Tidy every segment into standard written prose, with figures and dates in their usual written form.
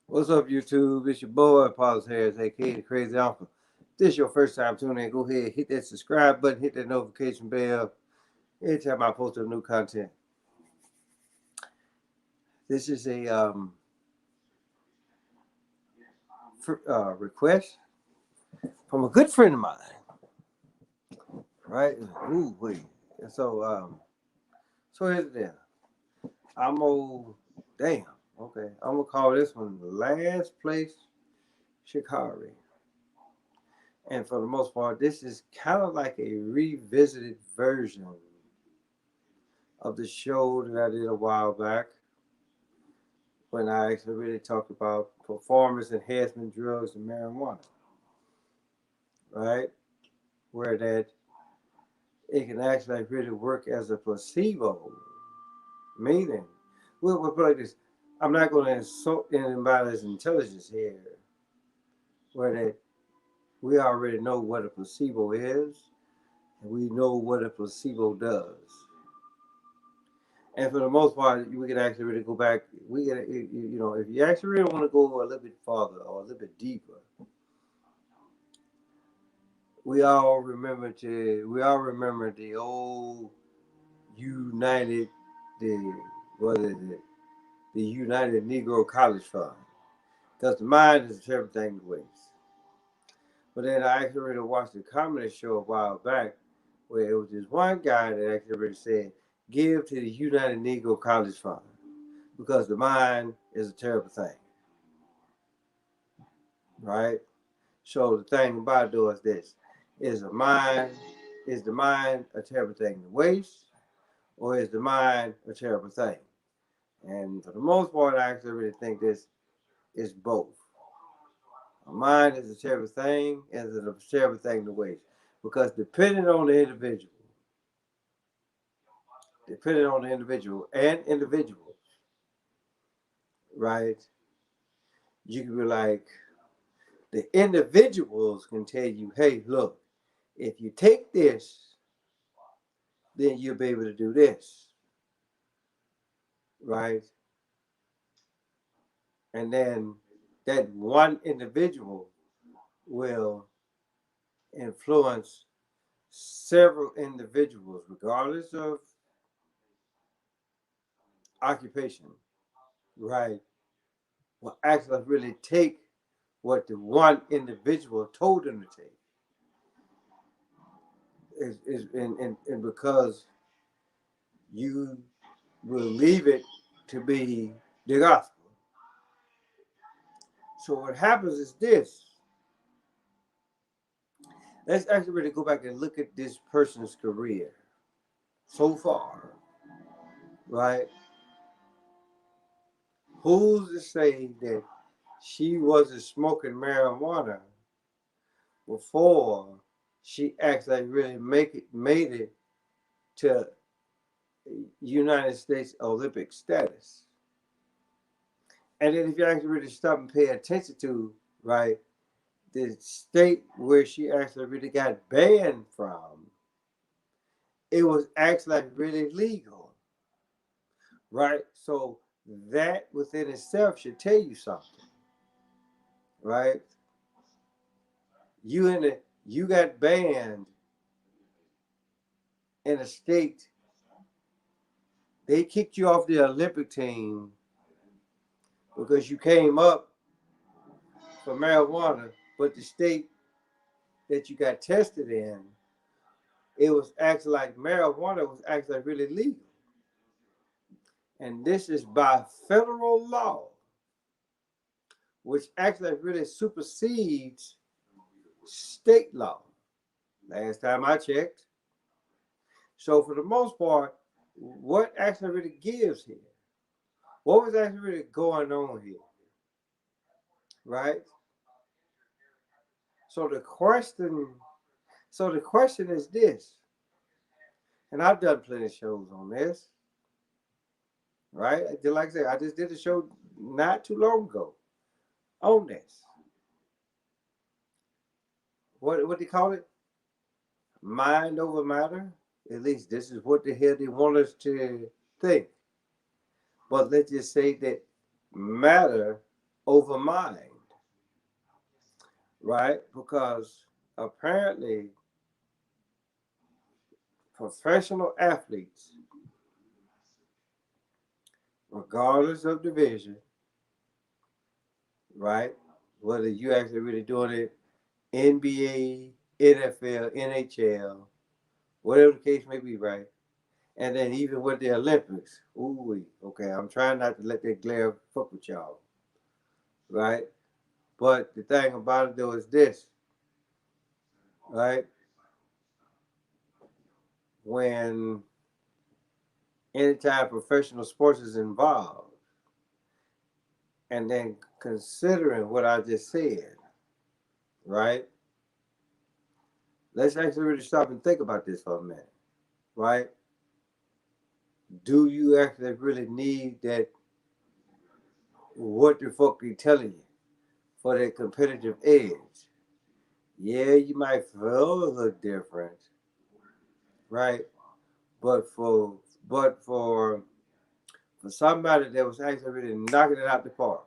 What's up, YouTube? It's your boy, Paulus Harris, aka the Crazy Uncle. If this is your first time tuning in, go ahead, hit that subscribe button, hit that notification bell. Every time I post up new content. This is a request from a good friend of mine, right? Ooh, wait. So, so here's the deal. I'm old. Damn. Okay. I'm gonna call this one the last place Sha'carri. And for the most part, this is kind of like a revisited version of the show that I did a while back when I actually really talked about performance enhancement drugs and marijuana, right? Where that it can actually really work as a placebo, meaning, we'll put it like this, I'm not going to insult anybody's intelligence here, where that we already know what a placebo is, and we know what a placebo does. And for the most part, we can actually really go back. We can, if you actually really want to go a little bit farther or a little bit deeper, we all remember the old United, the what is it? The United Negro College Fund. Because the mind is everything to waste. But then I actually really watched a comedy show a while back where it was this one guy that actually really said, give to the United Negro College Fund because the mind is a terrible thing, right? So the thing about it though is this: is the mind a terrible thing to waste, or is the mind a terrible thing? And for the most part, I actually really think this is both. A mind is a terrible thing, and it's a terrible thing to waste, because depending on the individual and individuals, right? You can be like, the individuals can tell you, hey, look, if you take this, then you'll be able to do this, right? And then that one individual will influence several individuals, regardless of occupation, right? Will actually really take what the one individual told them to take. And because you believe it to be the gospel. So what happens is this. Let's actually really go back and look at this person's career so far, right? Who's to say that she wasn't smoking marijuana before she actually really made it to United States Olympic status? And then if you actually really stop and pay attention to, right, the state where she actually really got banned from, it was actually really legal, right? So that within itself should tell you something, right? You got banned in a state, they kicked you off the Olympic team because you came up for marijuana, but the state that you got tested in, it was actually like marijuana was actually really legal. And this is by federal law, which actually really supersedes state law. Last time I checked. So for the most part, what actually really gives here? What was actually really going on here? Right? So the question, so the question is this, and I've done plenty of shows on this, right? Like I said, I just did a show not too long ago on this. What they call it? Mind over matter. At least this is what the hell they want us to think. But let's just say that matter over mind, right? Because apparently professional athletes, regardless of division, right? Whether you actually really doing it NBA, NFL, NHL, whatever the case may be, right? And then even with the Olympics, ooh, okay, I'm trying not to let that glare fuck with y'all, right? But the thing about it though is this, right? When anytime professional sports is involved, and then considering what I just said, right? Let's actually really stop and think about this for a minute, right? Do you actually really need that? What the fuck they telling you for that competitive edge? Yeah, you might feel a little different, right? But for somebody that was actually really knocking it out the park,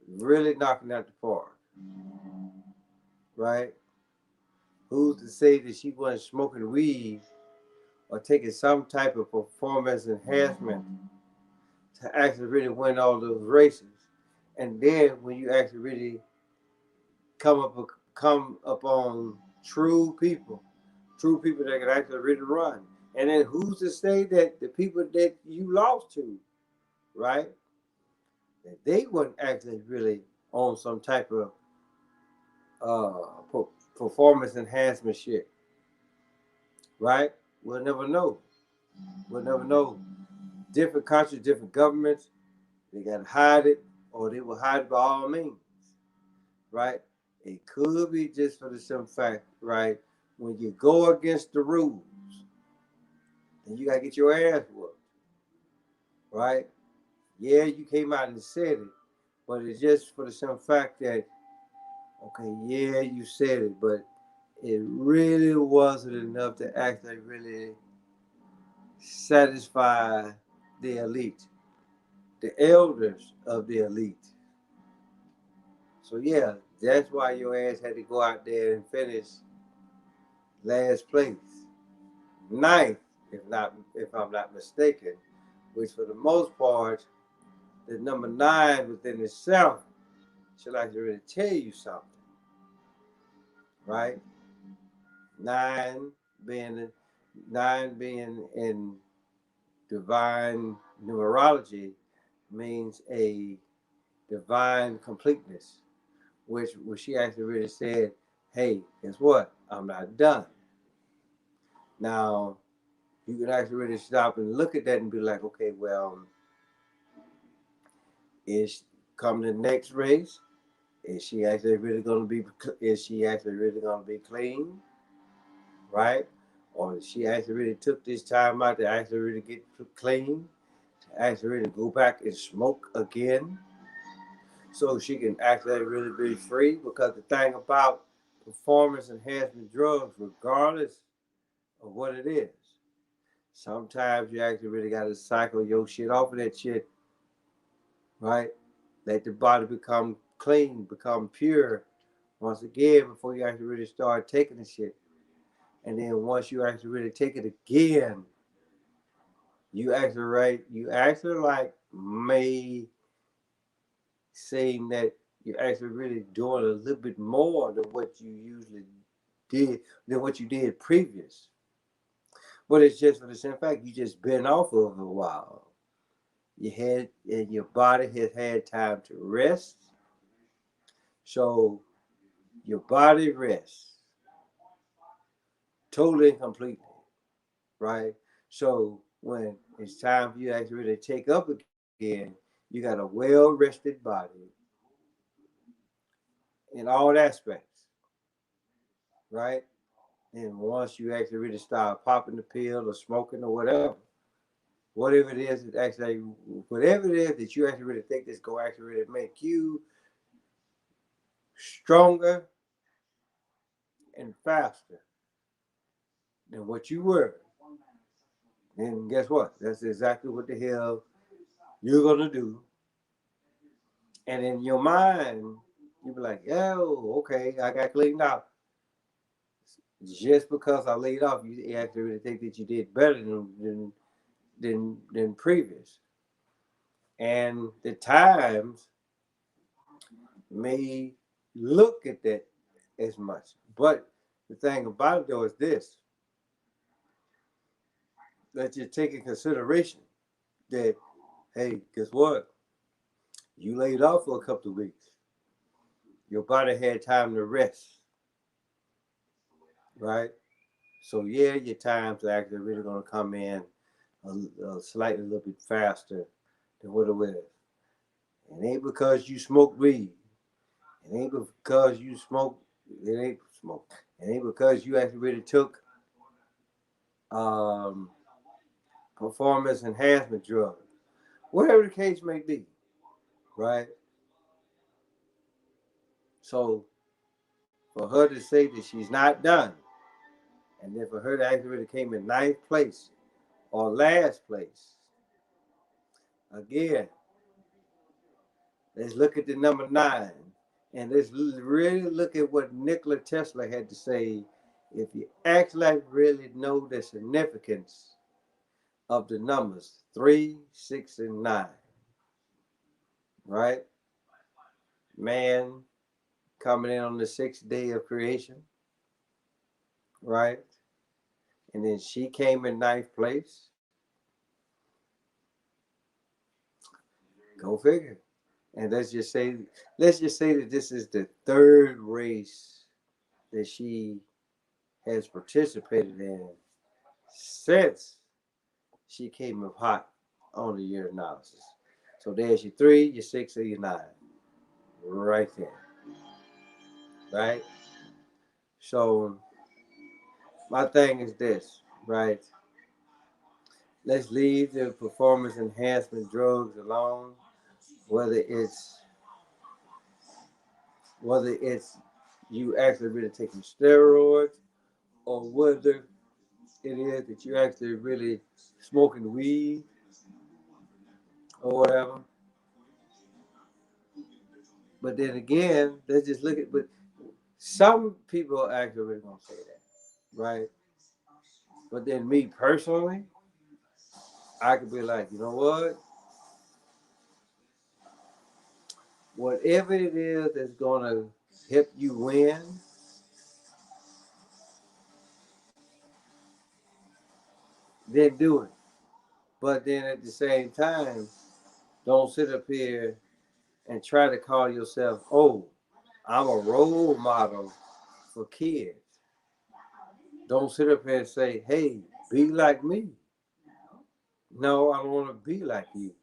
really knocking it out the park, right? Who's to say that she wasn't smoking weed or taking some type of performance enhancement to actually really win all those races? And then when you actually really come upon true people that can actually really run. And then who's to say that the people that you lost to, right, that they weren't actually really on some type of performance enhancement shit, right? We'll never know. We'll never know. Different countries, different governments, they got to hide it, or they will hide it by all means, right? It could be just for the simple fact, right? When you go against the rules, then you got to get your ass whooped, right? Yeah, you came out and said it, but it's just for the simple fact that, okay, yeah, you said it, but it really wasn't enough to actually really satisfy the elite, the elders of the elite. So yeah, that's why your ass had to go out there and finish last place, ninth, if I'm not mistaken, which for the most part, the number 9 within itself should actually really tell you something, right? Nine being 9 being in divine numerology means a divine completeness, which she actually really said, hey, guess what? I'm not done. Now, you can actually really stop and look at that and be like, okay, well, is come the next race? Is she actually really going to be? Is she actually really going to be clean, right? Or she actually really took this time out to actually really get clean, to actually really go back and smoke again, so she can actually really be free? Because the thing about performance enhancement drugs, regardless of what it is, sometimes you actually really got to cycle your shit off of that shit, right? Let the body become clean, become pure once again before you actually really start taking the shit. And then once you actually really take it again, you actually like may seem that you're actually really doing a little bit more than what you usually did, than what you did previous. But it's just for the simple fact you just been off of a while. Your head and your body has had time to rest. So your body rests totally and completely, right? So when it's time for you to actually really take up again, you got a well rested body in all aspects, right? And once you actually really start popping the pill or smoking or whatever it is that actually, whatever it is that you actually really think that's going to actually really make you stronger and faster than what you were, then guess what? That's exactly what the hell you're going to do And in your mind, you be like, yo, okay, I got cleaned out. Just because I laid off, you actually really think that you did better than previous. And the times may look at that as much. But the thing about it though is this, that you take in consideration that, hey, guess what? You laid off for a couple of weeks. Your body had time to rest, right? So yeah, your times are actually really gonna come in slightly a little bit faster than what it was. It ain't because you smoke weed. It ain't because you smoke. It ain't smoke. It ain't because you actually really took um, performance enhancement drugs. Whatever the case may be, right? So for her to say that she's not done, and then for her to actually really came in ninth place or last place, again, let's look at the number 9, and let's really look at what Nikola Tesla had to say. If you actually really know the significance of the numbers 3, 6, and 9, right? Man coming in on the 6th day of creation, right? And then she came in ninth place. Go figure. And let's just say that this is the 3rd race that she has participated in since she came up hot on the year analysis. So there's your 3, your 6, and your 9, right there, right? So my thing is this, right? Let's leave the performance enhancement drugs alone, whether it's whether it's you actually really taking steroids or whether it is that you actually really smoking weed or whatever. But then again, let's just look at, but some people are actually really gonna say that, right? But then me personally, I could be like, you know what? Whatever it is that's gonna help you win, then do it. But then at the same time, don't sit up here and try to call yourself, oh, I'm a role model for kids. Don't sit up here and say, hey, be like me. No, I don't want to be like you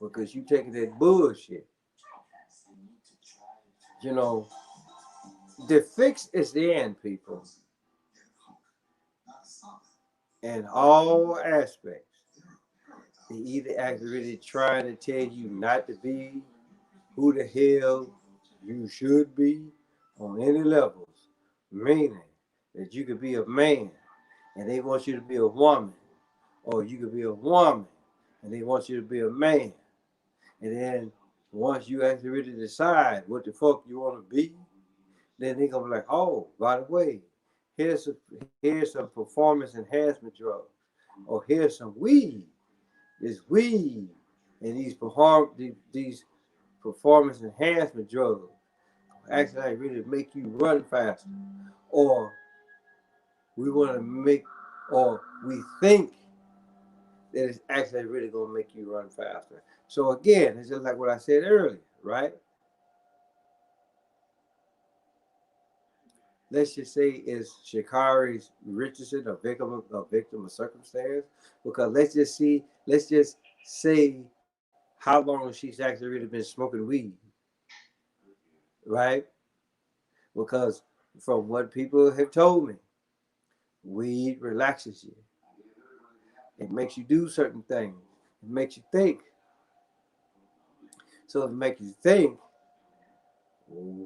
because you taking that bullshit. You know, the fix is the end, people, in all aspects. They either actually really trying to tell you not to be who the hell you should be on any levels, meaning that you could be a man and they want you to be a woman, or you could be a woman and they want you to be a man. And then once you actually really decide what the fuck you want to be, then they gonna be like, oh, by the way, here's some performance enhancement drugs, or here's some weed. This weed and these performance enhancement drugs actually like really make you run faster, or we want to make, or we think that it's actually really gonna make you run faster. So again, it's just like what I said earlier, right? Let's just say is Sha'carri Richardson a victim of circumstance? Because let's just say how long she's actually really been smoking weed, right? Because from what people have told me, weed relaxes you. It makes you do certain things. It makes you think. So if it makes you think,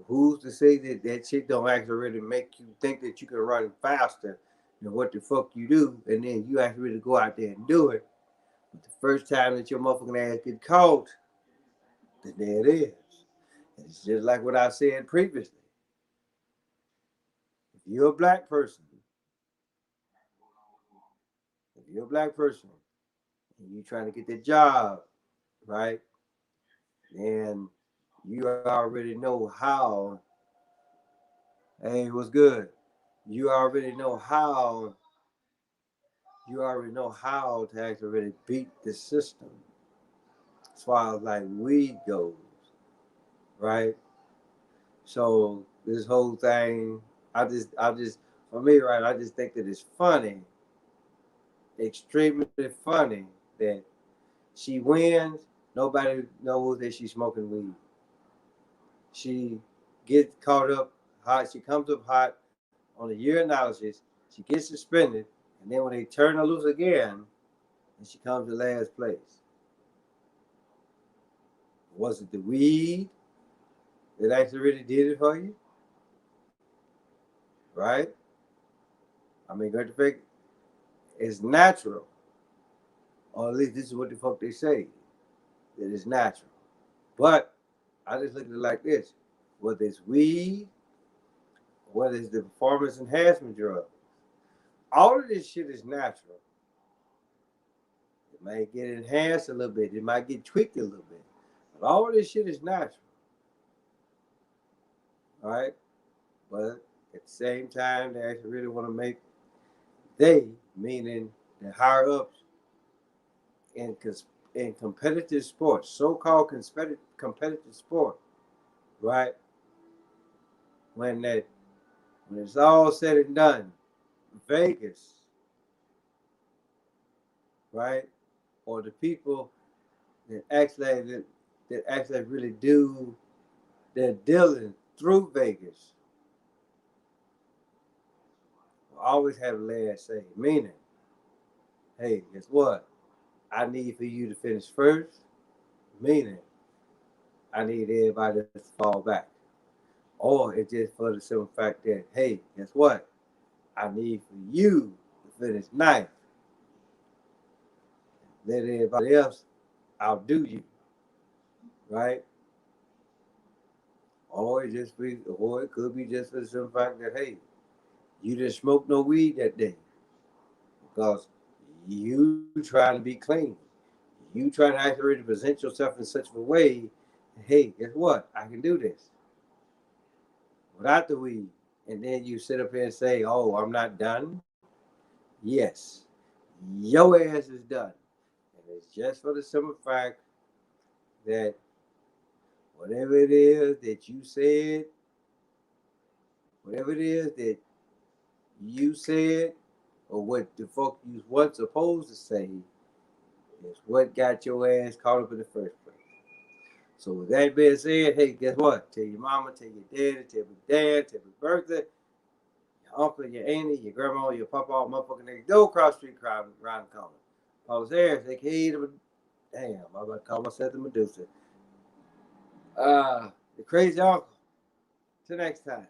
who's to say that that shit don't actually really make you think that you can run faster than what the fuck you do, and then you actually really go out there and do it. But the first time that your motherfucking ass get caught, then there it is. It's just like what I said previously. If you're a black person, and you're trying to get that job, right? Then you already know how. Hey, what's good? You already know how. You already know how to actually really beat the system as far as like weed goes, right? So this whole thing, I just, for me, right? I just think that it's funny, extremely funny that she wins. Nobody knows that she's smoking weed. She gets caught up hot. She comes up hot on a year analysis. She gets suspended, and then when they turn her loose again, and she comes to last place. Was it the weed that actually really did it for you? Right? I mean, go to figure, it's natural, or at least this is what the fuck they say, that it's natural. But I just look at it like this: whether it's weed, whether it's the performance enhancement drug, all of this shit is natural. It might get enhanced a little bit, it might get tweaked a little bit, but all of this shit is natural. All right? But at the same time, they actually really want to make they, meaning the higher ups in competitive sports, so-called competitive sport, right? When that when it's all said and done, Vegas, right, or the people that actually really do their dealing through Vegas will always have the last say. Meaning, hey, guess what? I need for you to finish first. Meaning, I need everybody to fall back. Or it's just for the simple fact that, hey, guess what? I need for you to finish ninth. Let everybody else outdo you, right? Or it could be just for the simple fact that, hey, you didn't smoke no weed that day because you trying to be clean. You trying to actually present yourself in such a way, hey, guess what? I can do this without the weed. And then you sit up here and say, oh, I'm not done. Yes, your ass is done. And it's just for the simple fact that whatever it is that you said, whatever it is that you said, or what the fuck you was supposed to say, is what got your ass caught up in the first place. So with that being said, hey, guess what? Tell your mama, tell your daddy, tell your dad, tell your birthday, your uncle, your auntie, your grandma, your papa, motherfucking next door cross street around the corner. Paul's Harris, aka the damn, I'm about to call myself the Medusa. The crazy uncle. Till next time.